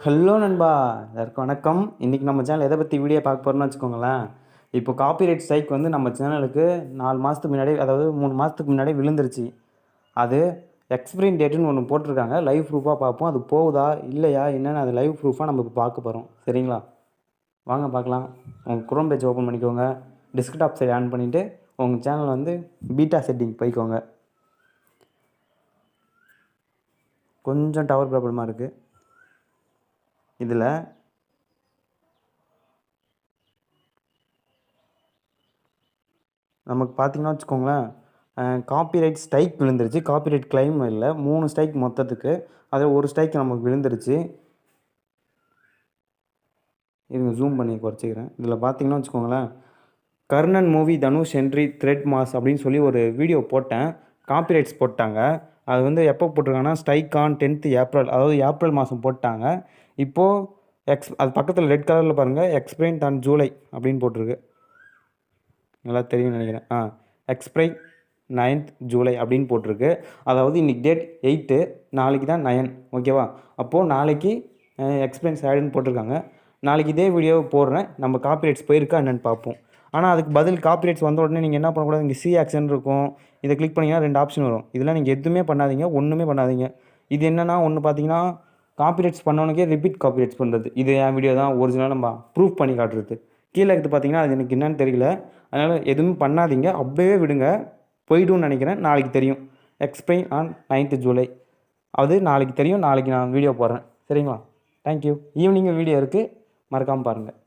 Hello நண்பா, எல்லாருக்கும் வணக்கம். இன்றைக்கி நம்ம சேனல் எதை பற்றி வீடியோ பார்க்க போகிறோம்னு வச்சுக்கோங்களேன். இப்போ காப்பிரைட் ஸ்ட்ரைக் வந்து நம்ம சேனலுக்கு 4 மாதத்துக்கு முன்னாடி, அதாவது 3 மாதத்துக்கு முன்னாடி விழுந்துருச்சு. அது எக்ஸ்பிரின் டேட்டுன்னு ஒன்று போட்டிருக்காங்க. லைவ் ப்ரூஃபாக பார்ப்போம். அது போகுதா இல்லையா என்னென்னு அது லைவ் ப்ரூஃபாக நம்ம இப்போ பார்க்க போகிறோம். சரிங்களா, வாங்க பார்க்கலாம். உங்கள் குரோம் பேஜ் ஓப்பன் பண்ணிக்கோங்க. டெஸ்க்டாப் சைடு ஆன் பண்ணிவிட்டு உங்கள் சேனல் வந்து பீட்டா செட்டிங் போய்க்கோங்க. கொஞ்சம் டவர் ப்ராப்ளமாக இருக்குது. இதில் நமக்கு பார்த்திங்கன்னா வச்சுக்கோங்களேன், காப்பிரைட் ஸ்ட்ரைக் விழுந்துருச்சு. காப்பிரைட் கிளைம் இல்லை, 3 ஸ்ட்ரைக் மொத்தத்துக்கு. அதில் ஒரு ஸ்ட்ரைக் நமக்கு விழுந்துருச்சு. இதுங்க ஜூம் பண்ணி குறைச்சிக்கிறேன். இதில் பார்த்திங்கன்னா வச்சுக்கோங்களேன், Karnan movie Dhanush entry thread mass அப்படின்னு சொல்லி ஒரு வீடியோ போட்டேன். காப்பிரைட்ஸ் போட்டாங்க. அது வந்து எப்போ போட்டிருக்காங்கன்னா ஸ்ட்ரைக் ஆன் 10th ஏப்ரல், அதாவது ஏப்ரல் மாதம் போட்டாங்க. இப்போது அது பக்கத்தில் ரெட் கலரில் பாருங்கள், எக்ஸ்பிளைன் ஆன் ஜூலை அப்படின்னு போட்டிருக்கு. நல்லா தெரியும்னு நினைக்கிறேன். எக்ஸ்பிரைன் 9th ஜூலை அப்படின்னு போட்டிருக்கு. அதாவது இன்றைக்கி டேட் 8, நாளைக்கு தான் 9, ஓகேவா? அப்போது நாளைக்கு எக்ஸ்பிளைன்ஸ் ஆடுன்னு போட்டிருக்காங்க. நாளைக்கு இதே வீடியோவை போடுறேன். நம்ம காப்பிரைட்ஸ் போயிருக்கா என்னென்னு பார்ப்போம். ஆனால் அதுக்கு பதில் காப்பிரைட்ஸ் வந்த உடனே நீங்கள் என்ன பண்ணக்கூடாது, இங்கே சி ஆக்ஷன் இருக்கும். இதை கிளிக் பண்ணிங்கன்னா 2 ஆப்ஷன் வரும். இதெல்லாம் நீங்கள் எதுவுமே பண்ணாதீங்க, ஒன்றுமே பண்ணாதீங்க. இது என்னென்னா, ஒன்று பார்த்தீங்கன்னா காப்பிரைட்ஸ் பண்ணவனுக்கே ரிப்பீட் காப்பிரைட்ஸ் பண்ணுறது. இது என் வீடியோ தான் ஒரிஜினலாக நம்ம ப்ரூஃப் பண்ணி காட்டுறது. கீழே இருக்குது பார்த்தீங்கன்னா, அது எனக்கு என்னென்னு தெரியல. அதனால் எதுவும் பண்ணாதீங்க, அப்படியே விடுங்க. போய்டும்னு நினைக்கிறேன். நாளைக்கு தெரியும். எக்ஸ்பிளைன் ஆன் 9th ஜூலை அது நாளைக்கு தெரியும். நாளைக்கு நான் வீடியோ போடுறேன். சரிங்களா? தேங்க்யூ. ஈவினிங் வீடியோ இருக்குது, மறக்காமல் பாருங்கள்.